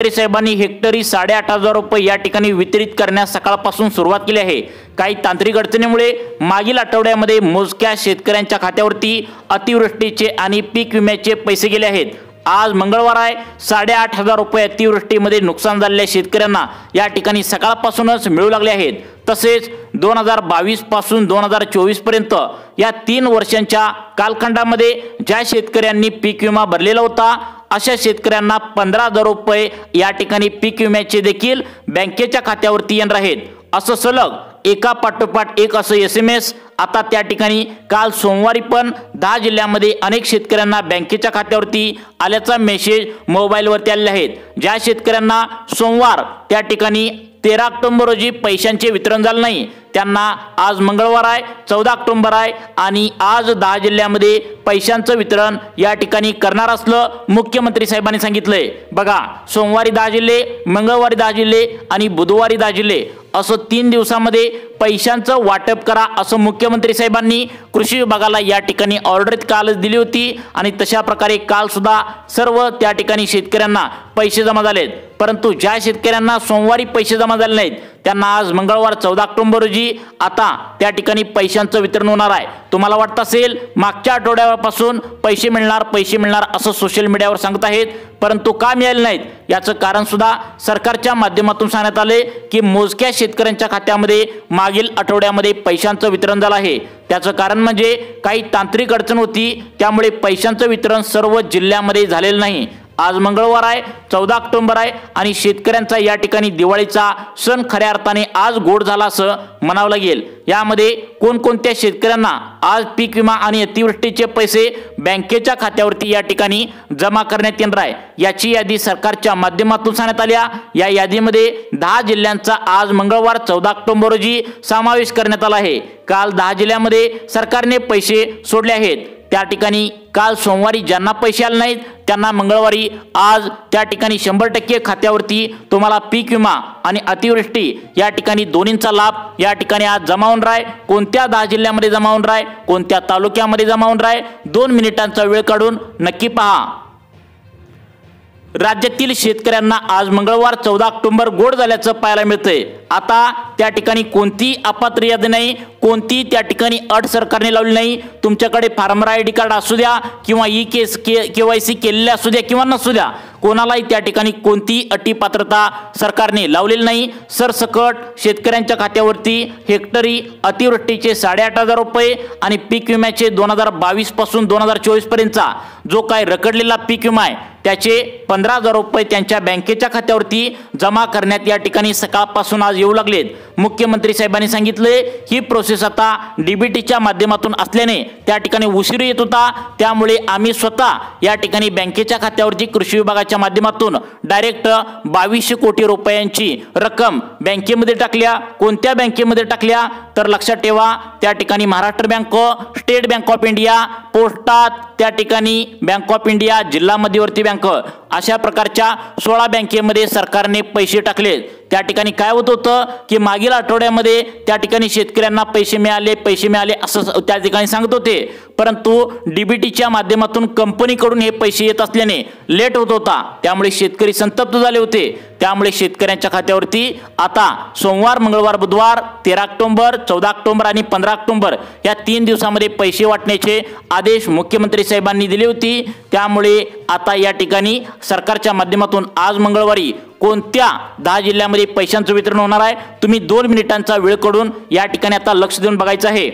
साहेबांनी हेक्टरी 8,500 रुपये या ठिकाणी वितरित करण्यास सकाळपासून सुरुवात केली आहे। काही तांत्रिक अडचणीमुळे मागील आठवड्यामध्ये मोजक्या शेतकऱ्यांच्या खात्यावरती अतिवृष्टीचे आणि पीक विम्याचे पैसे गेले आहेत। आज मंगळवार आहे। 8,500 रुपये अतिवृष्टीमध्ये नुकसान झालेल्या शेतकऱ्यांना या ठिकाणी सकाळपासूनच मिळू लागले आहेत। तसेच 2022 पासून 2024 पर्यंत या 3 वर्षांच्या कालखंडामध्ये ज्या शेतकऱ्यांनी पीक विमा भरलेला होता अशा शेतकऱ्यांना 15,000 रुपये या ठिकाणी पीक विम्याचे देखील बँकेच्या खात्यावरती येणार आहेत। असं सलग एका पाठोपाठ एक असं SMS आता त्या ठिकाणी काल सोमवारी पण 10 जिल्ह्यांमध्ये अनेक शेतकऱ्यांना बँकेच्या खात्यावरती आल्याचा मेसेज मोबाईलवरती आलेले आहेत। ज्या शेतकऱ्यांना सोमवार त्या ठिकाणी 13 ऑक्टोबर रोजी पैशांचे वितरण झाले नाही त्यांना आज मंगळवार आहे 14 ऑक्टोबर आहे आणि आज 10 जिल्ह्यांमध्ये पैशांचं वितरण या ठिकाणी करणार असलं मुख्यमंत्री साहेबांनी सांगितलंय। बघा, सोमवारी 10 जिल्हे, मंगळवारी 10 जिल्हे आणि बुधवारी 10 जिल्हे असं 3 दिवसांमध्ये पैशांचं वाटप करा असं मुख्यमंत्री साहेबांनी कृषी विभागाला या ठिकाणी ऑर्डर कालच दिली होती आणि तशा प्रकारे काल सुद्धा सर्व त्या ठिकाणी शेतकऱ्यांना पैसे जमा झालेत। परंतु ज्या शेतकऱ्यांना सोमवारी पैसे जमा झाले नाहीत त्यांना आज मंगळवार 14 ऑक्टोबर रोजी आता त्या ठिकाणी पैशांचं वितरण होणार आहे। तुम्हाला वाटत असेल मागच्या आठवड्यापासून पैसे मिळणार असं सोशल मीडियावर सांगत आहेत, परंतु का मिळाले नाहीत याचं कारण सुद्धा सरकारच्या माध्यमातून सांगण्यात आले की मोजक्या शेतकऱ्यांच्या खात्यामध्ये मागील आठवड्यामध्ये पैशांचं वितरण झालं आहे। त्याचं कारण म्हणजे काही तांत्रिक अडचण होती त्यामुळे पैशांचं वितरण सर्व जिल्ह्यांमध्ये झालेलं नाही। आज मंगळवार आहे 14 ऑक्टोबर आहे आणि शेतकऱ्यांचा या ठिकाणी दिवाळीचा सण खऱ्या अर्थाने आज गोड झाला असं म्हणावं लागेल। यामध्ये कोणकोणत्या शेतकऱ्यांना आज पीक विमा आणि अतिवृष्टीचे पैसे बँकेच्या खात्यावरती या ठिकाणी जमा करण्यात येणार आहे याची यादी सरकारच्या माध्यमातून सांगण्यात आल्या। या यादीमध्ये 10 जिल्ह्यांचा आज मंगळवार 14 ऑक्टोबर रोजी समावेश करण्यात आला आहे। काल 10 जिल्ह्यांमध्ये सरकारने पैसे सोडले आहेत। त्या ठिकाणी काल सोमवारी ज्यांना पैसे आले नाहीत त्यांना मंगळवारी आज त्या ठिकाणी 100% खात्यावरती तुम्हाला पीक विमा आणि अतिवृष्टी या ठिकाणी दोन्हींचा लाभ या ठिकाणी आज जमा होणार आहे। कोणत्या 10 जिल्ह्यांमध्ये जमा होणार आहे, कोणत्या तालुक्यामध्ये जमा होणार आहे, 2 मिनिटांचा वेळ काढून नक्की पहा। राज्यातील शेतकऱ्यांना आज मंगळवार 14 ऑक्टोबर गोड झाल्याचं पाहायला मिळतंय। आता त्या ठिकाणी कोणती अपात्र यादी नाही, कोणती त्या ठिकाणी अट सरकारने लावली नाही। तुमच्याकडे फार्मर ID कार्ड असू द्या किंवा KYC केलेले असू द्या किंवा नसू द्या, कोणालाही त्या ठिकाणी कोणती अटी पात्रता सरकारने लावलेली नाही। सरसकट शेतकऱ्यांच्या खात्यावरती हेक्टरी अतिवृष्टीचे 8,500 रुपये आणि पीक विम्याचे 2022 पासून 2024 पर्यंतचा जो काय रखडलेला पीक विमा आहे त्याचे 15,000 रुपये त्यांच्या बँकेच्या खात्यावरती जमा करण्यात या ठिकाणी सकाळपासून आज येऊ लागलेत। मुख्यमंत्री साहेबांनी सांगितले ही प्रोसेस आता DBTच्या माध्यमातून असल्याने त्या ठिकाणी उशीर येत होता, त्यामुळे आम्ही स्वतः या ठिकाणी बँकेच्या खात्यावरची कृषी विभागाच्या माध्यमातून डायरेक्ट 2200 कोटी रुपयांची रक्कम बँकेमध्ये टाकल्या। कोणत्या बँकेमध्ये टाकल्या तर लक्षात ठेवा, त्या ठिकाणी Maharashtra bank, state bank of India, पोस्टात त्या ठिकाणी बँक ऑफ इंडिया, जिल्हा मध्यवर्ती बँक अशा प्रकारच्या 16 बँकेमध्ये सरकारने पैसे टाकले। त्या ठिकाणी काय होत होतं की मागील आठवड्यामध्ये त्या ठिकाणी शेतकऱ्यांना पैसे मिळाले असं त्या ठिकाणी सांगत होते, परंतु DBTच्या माध्यमातून कंपनीकडून हे पैसे येत असल्याने लेट होत होता, त्यामुळे शेतकरी संतप्त झाले होते। त्यामुळे शेतकऱ्यांच्या खात्यावरती आता सोमवार, मंगळवार, बुधवार 13 ऑक्टोबर, 14 ऑक्टोबर आणि 15 ऑक्टोबर या 3 दिवसांमध्ये पैसे वाटण्याचे आदेश मुख्यमंत्री साहेबांनी दिले होते। त्यामुळे आता या ठिकाणी सरकारच्या माध्यमातून आज मंगळवारी कोणत्या 10 जिल्ह्यांमध्ये पैशांचं वितरण होणार आहे तुम्ही 2 मिनिटांचा वेळ काढून या ठिकाणी आता लक्ष देऊन बघायचं आहे।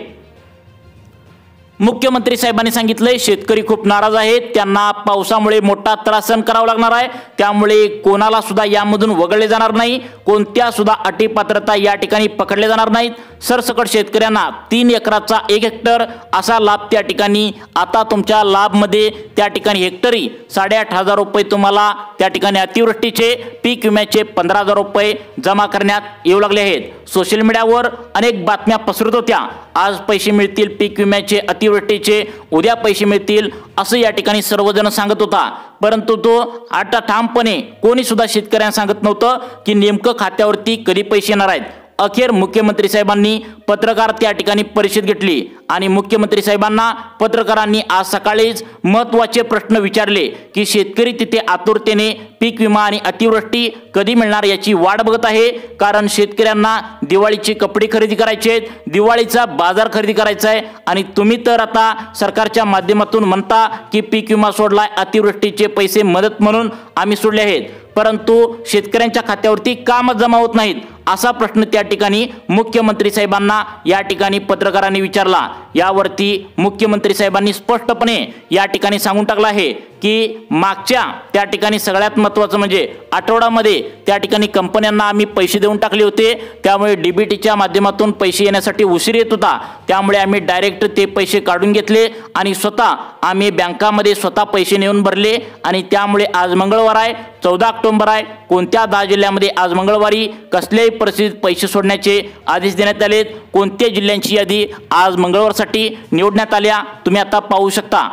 मुख्यमंत्री साहेबांनी सांगितले शेतकरी खूप नाराज आहेत, त्यांना पावसामुळे मोठा त्रास सहन करावा लागणार आहे, त्यामुळे कोणाला सुद्धा यामधून वगळले जाणार नाही, कोणत्या सुद्धा अटी पात्रता या ठिकाणी पकडले जाणार नाहीत। सरसकट शेतकऱ्यांना 3 एकराचा 1 हेक्टर असा लाभ त्या ठिकाणी आता तुमच्या लाभमध्ये त्या ठिकाणी हेक्टरी 8,500 रुपये तुम्हाला त्या ठिकाणी अतिवृष्टीचे पीक विम्याचे 15,000 रुपये जमा करण्यात येऊ लागले आहेत। सोशल मीडियावर अनेक बातम्या पसरत होत्या, आज पैसे मिळतील पीक विम्याचे अतिवृष्टीचे, उद्या पैसे मिळतील असं या ठिकाणी सर्वजण सांगत होता, परंतु तो आता ठामपणे कोणी सुद्धा शेतकऱ्यांना सांगत नव्हतं की नेमकं खात्यावरती कधी पैसे येणार आहेत। अखेर मुख्यमंत्री साहेबांनी पत्रकार त्या ठिकाणी परिषद घेतली आणि मुख्यमंत्री साहेबांना पत्रकारांनी आज सकाळीच महत्त्वाचे प्रश्न विचारले की शेतकरी तिथे आतुरतेने पीक विमा आणि अतिवृष्टी कधी मिळणार याची वाट बघत आहे, कारण शेतकऱ्यांना दिवाळीचे कपडे खरेदी करायचे आहेत, दिवाळीचा बाजार खरेदी करायचा आहे आणि तुम्ही तर आता सरकारच्या माध्यमातून म्हणता की पीक विमा सोडलाय, अतिवृष्टीचे पैसे मदत म्हणून आम्ही सोडले आहेत, परंतु शेतकऱ्यांच्या खात्यावरती का मत जमा होत नाहीत असा प्रश्न त्या ठिकाणी मुख्यमंत्री साहेबांना या ठिकाणी पत्रकारांनी विचारला। यावरती मुख्यमंत्री साहेबांनी स्पष्टपणे या ठिकाणी सांगून टाकलं आहे की मागच्या त्या ठिकाणी सगळ्यात महत्त्वाचं म्हणजे आठवड्यामध्ये त्या ठिकाणी कंपन्यांना आम्ही पैसे देऊन टाकले होते, त्यामुळे डीबीटीच्या माध्यमातून पैसे येण्यासाठी उशीर येत होता, त्यामुळे आम्ही डायरेक्ट ते पैसे काढून घेतले आणि स्वतः आम्ही बँकामध्ये स्वतः पैसे नेऊन भरले आणि त्यामुळे आज मंगळवार आहे, 14 ऑक्टोबर आहे, कोणत्या 10 जिल्ह्यामध्ये आज मंगळवारी कसल्याही परिस्थितीत पैसे सोडण्याचे आदेश देण्यात आलेत, कोणत्या जिल्ह्यांची यादी आज मंगळवारसाठी निवडण्यात आल्या तुम्ही आता पाहू शकता।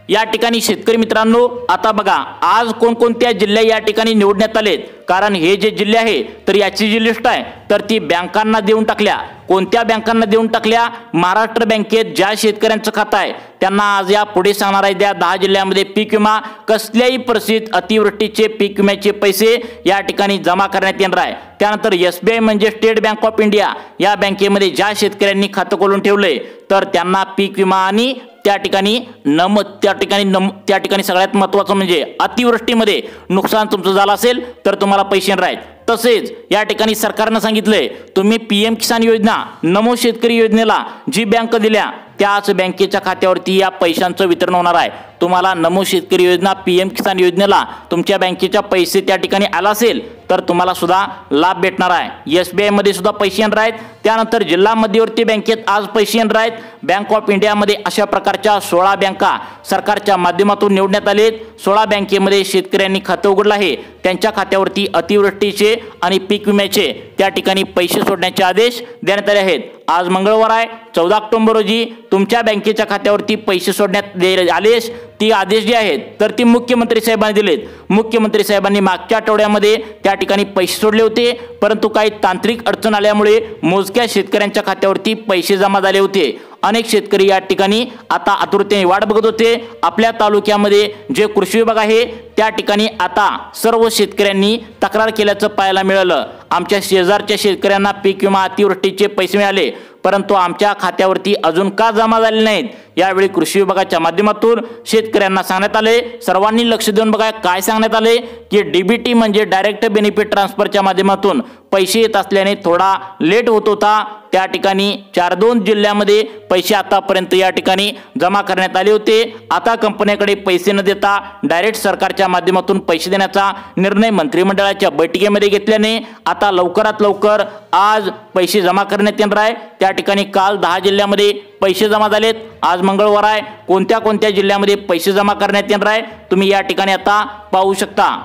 या ठिकाणी शेतकरी मित्रांनो आता बघा आज कोणकोणत्या जिल्हे या ठिकाणी निवडण्यात आलेत, कारण हे जे जिल्हे आहे तर याची जी लिस्ट आहे तर ती बँकांना देऊन टाकल्या। कोणत्या बँकांना देऊन टाकल्या? महाराष्ट्र बँकेत ज्या शेतकऱ्यांचं खातं आहे त्यांना आज या पुढे सांगणार आहे त्या 10 जिल्ह्यामध्ये पीक विमा कसल्याही परिस्थितीत अतिवृष्टीचे पीक विम्याचे पैसे या ठिकाणी जमा करण्यात येणार आहे। त्यानंतर SBI म्हणजे स्टेट बँक ऑफ इंडिया या बँकेमध्ये ज्या शेतकऱ्यांनी खातं खोलून ठेवलंय तर त्यांना पीक विमा आणि त्या ठिकाणी सगळ्यात महत्त्वाचं म्हणजे अतिवृष्टीमध्ये नुकसान तुमचं झालं असेल तर तुम्हाला पैसे येणार आहेत। तसेच या ठिकाणी सरकारने सांगितलंय तुम्ही PM किसान योजना, नमो शेतकरी योजनेला जी बँक दिल्या त्याच बँकेच्या खात्यावरती या पैशांचं वितरण होणार आहे। तुम्हाला नमो शेतकरी योजना, PM किसान योजनेला तुमच्या बँकेच्या पैसे त्या ठिकाणी आला असेल तर तुम्हाला सुद्धा लाभ भेटणार आहे। SBI मध्ये सुद्धा पैसे येणार आहेत। त्यानंतर जिल्हा मध्यवर्ती बँकेत आज पैसे येणार आहेत। बँक ऑफ इंडियामध्ये अशा प्रकारच्या 16 बँका सरकारच्या माध्यमातून निवडण्यात आलेत। 16 बँकेमध्ये शेतकऱ्यांनी खातं उघडलं आहे, त्यांच्या खात्यावरती अतिवृष्टीचे आणि पीक विम्याचे त्या ठिकाणी पैसे सोडण्याचे आदेश देण्यात आले आहेत। आज मंगळवार आहे, 14 ऑक्टोबर रोजी तुमच्या बँकेच्या खात्यावरती पैसे सोडण्यात आलेच ती आदेश जे आहेत तर ती मुख्यमंत्री साहेबांनी दिलेत। मुख्यमंत्री साहेबांनी मागच्या आठवड्यामध्ये त्या ठिकाणी पैसे सोडले होते, परंतु काही तांत्रिक अडचण आल्यामुळे मोजक्या शेतकऱ्यांच्या खात्यावरती पैसे जमा झाले होते। अनेक शेतकरी या ठिकाणी आता आतुरतेने वाट बघत होते। आपल्या तालुक्यामध्ये जे कृषी विभाग आहे त्या ठिकाणी आता सर्व शेतकऱ्यांनी तक्रार केल्याचं पाहायला मिळालं। आमच्या शेजारच्या शेतकऱ्यांना पीक विमा अतिवृष्टीचे पैसे मिळाले, परंतु आमच्या खात्यावरती अजून का जमा झाले नाहीत? यावेळी कृषी विभागाच्या माध्यमातून शेतकऱ्यांना सांगण्यात आले, सर्वांनी लक्ष देऊन बघा काय सांगण्यात आले की DBT म्हणजे डायरेक्ट बेनिफिट ट्रान्सफरच्या माध्यमातून पैसे येत असल्याने थोडा लेट होत होता। त्या ठिकाणी 4-2 जिल्ह्यामध्ये पैसे आतापर्यंत या ठिकाणी जमा करण्यात आले होते। आता कंपन्याकडे पैसे न देता डायरेक्ट सरकारच्या माध्यमातून पैसे देण्याचा निर्णय मंत्रिमंडळाच्या बैठकीमध्ये घेतल्याने आता लवकरात लवकर आज पैसे जमा करण्यात येणार आहे। त्या ठिकाणी काल 10 जिल्ह्यामध्ये पैसे जमा झालेत। आज मंगळवार आहे, कोणत्या कोणत्या जिल्ह्यामध्ये पैसे जमा करण्यात येणार आहे तुम्ही या ठिकाणी आता पाहू शकता।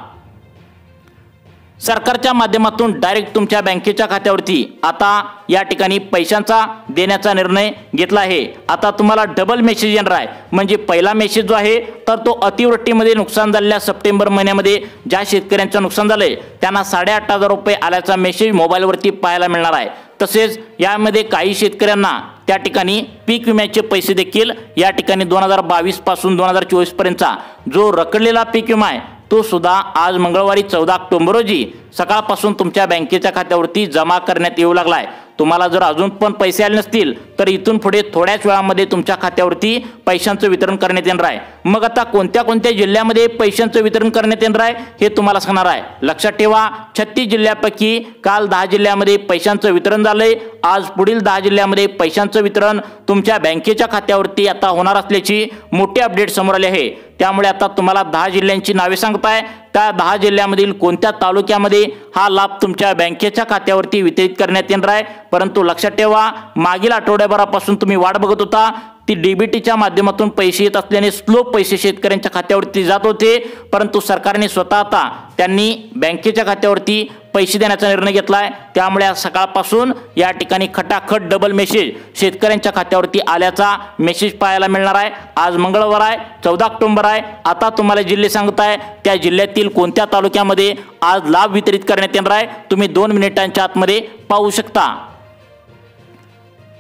सरकारच्या माध्यमातून डायरेक्ट तुमच्या बँकेच्या खात्यावरती आता या ठिकाणी पैशांचा देण्याचा निर्णय घेतला आहे। आता तुम्हाला डबल मेसेज येणार आहे, म्हणजे पहिला मेसेज जो आहे तर तो अतिवृष्टीमध्ये नुकसान झालेल्या सप्टेंबर महिन्यामध्ये ज्या शेतकऱ्यांचं नुकसान झालंय त्यांना 8,500 रुपये आल्याचा मेसेज मोबाईलवरती पाहायला मिळणार आहे। तसेच यामध्ये काही शेतकऱ्यांना त्या ठिकाणी पीक विम्याचे पैसे देखील या ठिकाणी 2022 पासून 2024 पर्यंतचा जो रखडलेला पीक विमा आहे तो सुद्धा आज मंगळवारी 14 ऑक्टोबर रोजी सकाळपासून तुमच्या बँकेच्या खात्यावरती जमा करण्यात येऊ लागलाय। तुम्हाला जर अजून पण पैसे आले नसतील तर इथून पुढे थोड्याच वेळामध्ये तुमच्या खात्यावरती पैशांचं वितरण करण्यात येणार आहे। मग आता कोणत्या कोणत्या जिल्ह्यामध्ये पैशांचं वितरण करण्यात येणार आहे हे तुम्हाला सांगणार आहे। लक्षात ठेवा, 36 जिल्ह्यापैकी काल 10 जिल्ह्यामध्ये पैशांचं वितरण झालंय। आज पुढील 10 जिल्ह्यामध्ये पैशांचं वितरण तुमच्या बँकेच्या खात्यावरती आता होणार असल्याची मोठी अपडेट समोर आली आहे। त्यामुळे आता तुम्हाला 10 जिल्ह्यांची नावे सांगताय, त्या 10 जिल्ह्यामधील कोणत्या तालुक्यामध्ये हा लाभ तुमच्या बँकेच्या खात्यावरती वितरित करण्यात येणार आहे। परंतु लक्षात ठेवा, मागील आठवड्यात आठवड्याभरापासून तुम्ही वाट बघत होता ती डीबीटीच्या माध्यमातून पैसे येत असल्याने स्लो पैसे शेतकऱ्यांच्या खात्यावरती जात होते, परंतु सरकारने स्वतः आता त्यांनी बँकेच्या खात्यावरती पैसे देण्याचा निर्णय घेतलाय। त्यामुळे आज सकाळपासून या ठिकाणी खटाखट डबल मेसेज शेतकऱ्यांच्या खात्यावरती आल्याचा मेसेज पाहायला मिळणार आहे। आज मंगळवार आहे, 14 ऑक्टोबर आहे। आता तुम्हाला जिल्हे सांगत आहे त्या जिल्ह्यातील कोणत्या तालुक्यामध्ये आज लाभ वितरित करण्यात येणार आहे, तुम्ही 2 मिनिटांच्या आतमध्ये पाहू शकता।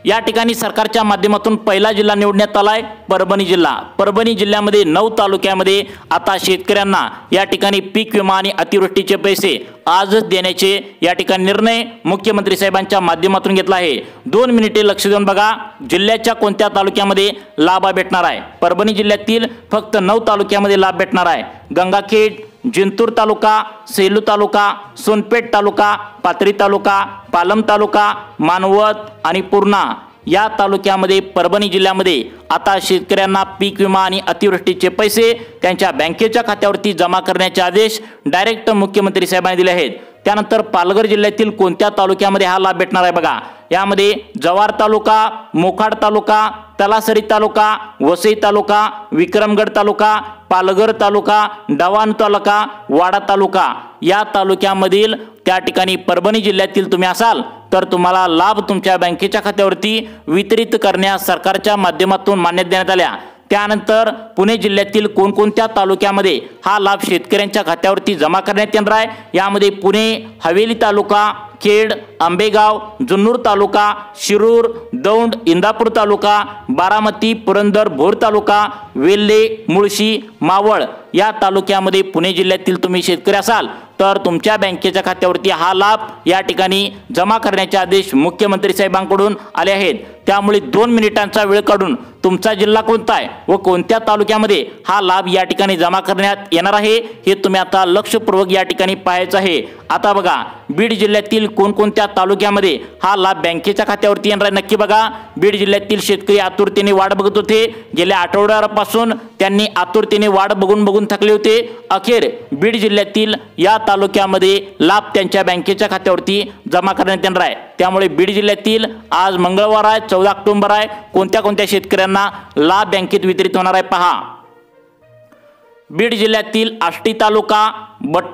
या ठिकाणी सरकारच्या माध्यमातून पहिला जिल्हा निवडण्यात आलाय परभणी जिल्हा। परभणी जिल्ह्यामध्ये 9 तालुक्यामध्ये आता शेतकऱ्यांना या ठिकाणी पीक विमा आणि अतिवृष्टीचे पैसे आजच देण्याचे या ठिकाणी निर्णय मुख्यमंत्री साहेबांच्या माध्यमातून घेतला आहे। 2 मिनिटे लक्ष देऊन बघा जिल्ह्याच्या कोणत्या तालुक्यामध्ये लाभ भेटणार आहे। परभणी जिल्ह्यातील फक्त 9 तालुक्यामध्ये लाभ भेटणार आहे। गंगाखेड, जिंतूर तालुका, सेलू तालुका, सोनपेठ तालुका, पाथरी तालुका, पालम तालुका, मानवत आणि पूर्णा या तालुक्यामध्ये परभणी जिल्ह्यामध्ये आता शेतकऱ्यांना पीक विमा आणि अतिवृष्टीचे पैसे त्यांच्या बँकेच्या खात्यावरती जमा करण्याचे आदेश डायरेक्ट मुख्यमंत्री साहेबांनी दिले आहेत। त्यानंतर पालघर जिल्ह्यातील कोणत्या तालुक्यामध्ये हा लाभ भेटणार आहे बघा, यामध्ये जव्हार तालुका, मोखाड तालुका, तलासरी तालुका, वसई तालुका, विक्रमगड तालुका, पालघर तालुका, डवाण तालुका, वाडा तालुका या तालुक्यामधील त्या ठिकाणी परभणी जिल्ह्यातील तुम्ही असाल तर तुम्हाला लाभ तुमच्या बँकेच्या खात्यावरती वितरित करण्यास सरकारच्या माध्यमातून मान्यता देण्यात आल्या। त्यानंतर पुणे जिल्ह्यातील कोणकोणत्या तालुक्यामध्ये हा लाभ शेतकऱ्यांच्या खात्यावरती जमा करण्यात येणार आहे, यामध्ये पुणे, हवेली तालुका, खेड, आंबेगाव, जुन्नूर तालुका, शिरूर, दौंड, इंदापूर तालुका, बारामती, पुरंदर, भोर तालुका, वेल्हे, मुळशी, मावळ या तालुक्यामध्ये पुणे जिल्ह्यातील तुम्ही शेतकरी असाल तर तुमच्या बँकेच्या खात्यावरती हा लाभ या ठिकाणी जमा करण्याचे आदेश मुख्यमंत्री साहेबांकडून आले आहेत। त्यामुळे 2 मिनिटांचा वेळ काढून तुमचा जिल्हा कोणता आहे व कोणत्या तालुक्यामध्ये हा लाभ या ठिकाणी जमा करण्यात येणार आहे हे तुम्ही आता लक्षपूर्वक या ठिकाणी पाहायचं आहे। आता बघा बीड जिल्ह्यातील कोणकोणत्या तालुक्यामध्ये हा लाभ बँकेच्या खात्यावरती येणार आहे नक्की बघा। बीड जिल्ह्यातील शेतकरी आतुरतेने वाट बघत होते, गेल्या आठवड्यापासून त्यांनी आतुरतेने वाट बघून थकले होते। अखेर बीड जिल्ह्यातील या तालुक्यामध्ये लाभ त्यांच्या बँकेच्या खात्यावरती जमा करण्यात येणार आहे। त्यामुळे बीड जिल्ह्यातील आज मंगळवार आहे, 14 ऑक्टोबर आहे, कोणत्या शेतकऱ्यांना लाभ बँकेत वितरित होणार आहे पहा। बीड जिल्ह्यातील आष्टी तालुका,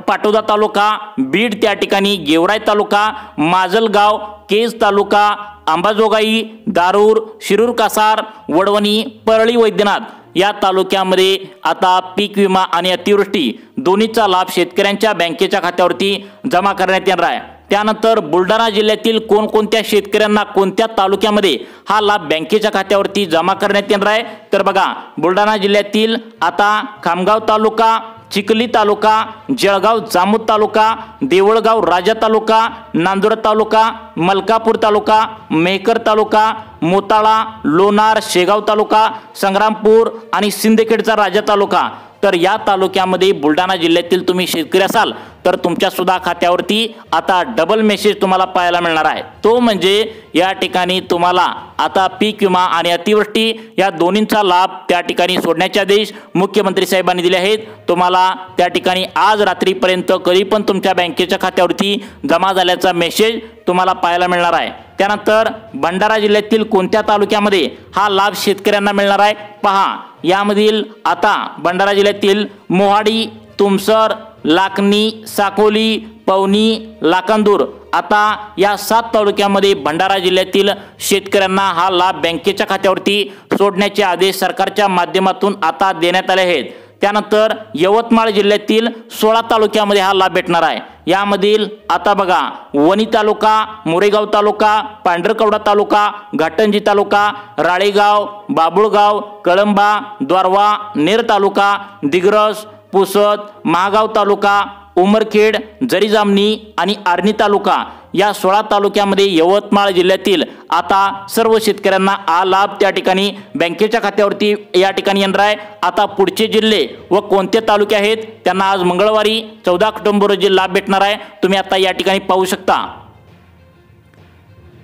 पाटोदा तालुका, बीड त्या ठिकाणी गेवराई तालुका, माजलगाव, केज तालुका, अंबाजोगाई, दारूर, शिरूर कासार, वडवणी, परळी वैद्यनाथ या तालुक्यामध्ये आता पीक विमा आणि अतिवृष्टी दोन्हीचा लाभ शेतकऱ्यांच्या बँकेच्या खात्यावरती जमा करण्यात येणार आहे। त्यानंतर बुलढाणा जिल्ह्यातील कोणकोणत्या शेतकऱ्यांना कोणत्या तालुक्यामध्ये हा लाभ बँकेच्या खात्यावरती जमा करण्यात येणार आहे तर बघा बुलढाणा जिल्ह्यातील आता खामगाव तालुका, चिखली तालुका, जळगाव जामोद तालुका, देवळगाव राजा तालुका, नांदुरा तालुका, मलकापूर तालुका, मेहकर तालुका, मोताळा, लोणार, शेगाव तालुका, संग्रामपूर आणि सिंदखेडचा राजा तालुका तर या तालुक्यामध्ये बुलढाणा जिल्ह्यातील तुम्ही शेतकरी असाल तर तुमच्या सुद्धा खात्यावरती आता डबल मेसेज तुम्हाला पाहायला मिळणार आहे। तो म्हणजे या ठिकाणी तुम्हाला आता पीक विमा आणि अतिवृष्टी या दोन्हींचा लाभ त्या ठिकाणी सोडण्याचे आदेश मुख्यमंत्री साहेबांनी दिले आहेत। तुम्हाला त्या ठिकाणी आज रात्रीपर्यंत कधी पण तुमच्या बँकेच्या खात्यावरती जमा झाल्याचा मेसेज तुम्हाला पाहायला मिळणार आहे। त्यानंतर भंडारा जिल्ह्यातील कोणत्या तालुक्यामध्ये हा लाभ शेतकऱ्यांना मिळणार आहे पहा। यामधील आता भंडारा जिल्ह्यातील मोहाडी, तुमसर, लाखनी, साकोली, पवनी, लाखांदूर आता या 7 तालुक्यामध्ये भंडारा जिल्ह्यातील शेतकऱ्यांना हा लाभ बँकेच्या खात्यावरती सोडण्याचे आदेश सरकारच्या माध्यमातून आता देण्यात आले आहेत। त्यानंतर यवतमाळ जिल्ह्यातील 16 तालुक्यामध्ये हा लाभ भेटणार आहे। यामधील आता बघा वणी तालुका, मोरेगाव तालुका, पांढरकवडा तालुका, घाटंजी तालुका, राळेगाव, बाबुळगाव, कळंबा, द्वारवा, नेर तालुका, दिग्रस, पुसद, महागाव तालुका, उमरखेड, जरीजामणी आणि आर्णी तालुका या 16 तालुक्यामध्ये यवतमाळ जिल्ह्यातील आता सर्व शेतकऱ्यांना हा लाभ त्या ठिकाणी बँकेच्या खात्यावरती या ठिकाणी येणार आहे। आता पुढचे जिल्हे व कोणते तालुके आहेत त्यांना आज मंगळवारी 14 ऑक्टोबर रोजी लाभ भेटणार आहे, तुम्ही आता या ठिकाणी पाहू शकता।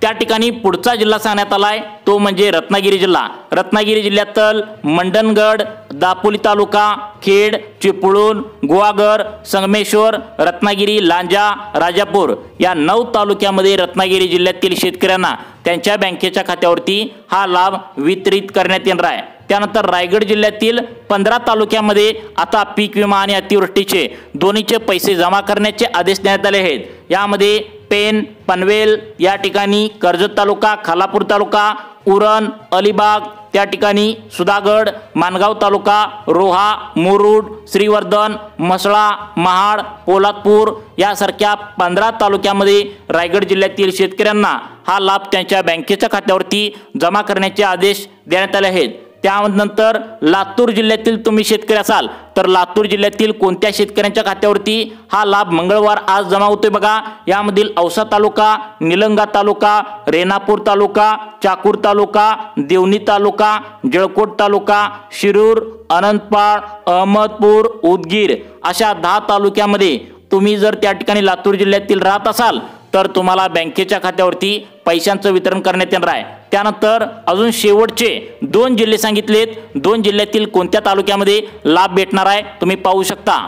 त्या ठिकाणी पुढचा जिल्हा सांगण्यात आलाय तो म्हणजे रत्नागिरी जिल्हा। रत्नागिरी जिल्ह्यातील मंडणगड, दापोली तालुका, खेड, चिपळूण, गुहागर, संगमेश्वर, रत्नागिरी, लांजा, राजापूर या 9 तालुक्यामध्ये रत्नागिरी जिल्ह्यातील शेतकऱ्यांना त्यांच्या बँकेच्या खात्यावरती हा लाभ वितरित करण्यात येणार आहे। त्यानंतर रायगड जिल्ह्यातील 15 तालुक्यामध्ये आता पीक विमा आणि अतिवृष्टीचे दोन्हीचे पैसे जमा करण्याचे आदेश देण्यात आले आहेत। यामध्ये पेन, पनवेल या ठिकाणी, कर्जत तालुका, खालापूर तालुका, उरण, अलिबाग त्या ठिकाणी, सुधागड, मानगाव तालुका, रोहा, मुरुड, श्रीवर्धन, म्हसळा, महाड, पोलादपूर यासारख्या 15 तालुक्यामध्ये रायगड जिल्ह्यातील शेतकऱ्यांना हा लाभ त्यांच्या बँकेच्या खात्यावरती जमा करण्याचे आदेश देण्यात आले आहेत। त्यानंतर लातूर जिल्ह्यातील तुम्ही शेतकरी असाल तर लातूर जिल्ह्यातील कोणत्या शेतकऱ्यांच्या खात्यावरती हा लाभ मंगळवार आज जमा होतोय बघा। यामधील औसा तालुका, निलंगा तालुका, रेणापूर तालुका, चाकूर तालुका, देवणी तालुका, जळकोट तालुका, शिरूर, अनंतपाळ, अहमदपूर, उदगीर अशा 10 तालुक्यामध्ये तुम्ही जर त्या ठिकाणी लातूर जिल्ह्यातील राहत असाल तर तुम्हाला बँकेच्या खात्यावरती पैशांचं वितरण करण्यात येणार आहे। त्यानंतर अजून शेवटचे 2 जिल्हे सांगितलेत, 2 जिल्ह्यातील कोणत्या तालुक्यामध्ये लाभ भेटणार आहे तुम्ही पाहू शकता।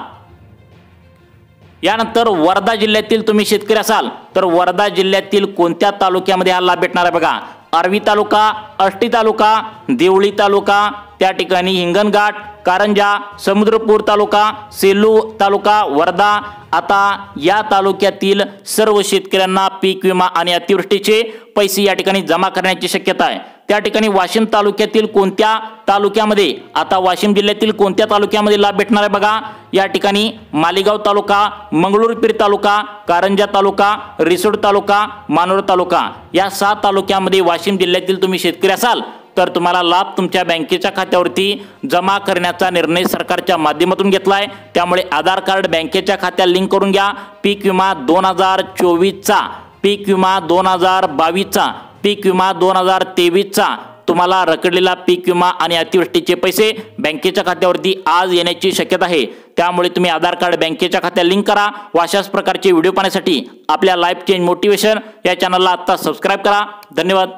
यानंतर वर्धा जिल्ह्यातील तुम्ही शेतकरी असाल तर वर्धा जिल्ह्यातील कोणत्या तालुक्यामध्ये हा लाभ भेटणार आहे बघा। आर्वी तालुका, आष्टी तालुका, देवळी तालुका त्या ठिकाणी, हिंगणघाट, कारंजा, समुद्रपूर तालुका, सेलू तालुका, वर्धा। आता या तालुक्यातील सर्व शेतकऱ्यांना पीक विमा आणि अतिवृष्टीचे पैसे या ठिकाणी जमा करण्याची शक्यता आहे। त्या ठिकाणी वाशिम तालुक्यातील कोणत्या तालुक्यामध्ये, आता वाशिम जिल्ह्यातील कोणत्या तालुक्यामध्ये लाभ भेटणार आहे बघा। या ठिकाणी मालेगाव तालुका, मंगळूरपीर तालुका, कारंजा तालुका, रिसोड तालुका, मानोर तालुका या 7 तालुक्यामध्ये वाशिम जिल्ह्यातील तुम्ही शेतकरी असाल तर तुम्हाला लाभ तुमच्या बँकेच्या खात्यावरती जमा करण्याचा निर्णय सरकारच्या माध्यमातून घेतलाय। त्यामुळे आधार कार्ड बँकेच्या खात्याला लिंक करून घ्या। पीक विमा 2024चा, पीक विमा 2022चा, पीक विमा 2023चा तुम्हाला रखडलेला पीक विमा आणि अतिवृष्टीचे पैसे बँकेच्या खात्यावरती आज येण्याची शक्यता आहे। त्यामुळे तुम्ही आधार कार्ड बँकेच्या खात्याला लिंक करा व अशाच प्रकारचे व्हिडिओ पाहण्यासाठी आपल्या लाईफ चेंज मोटिवेशन या चॅनलला आता सबस्क्राइब करा। धन्यवाद।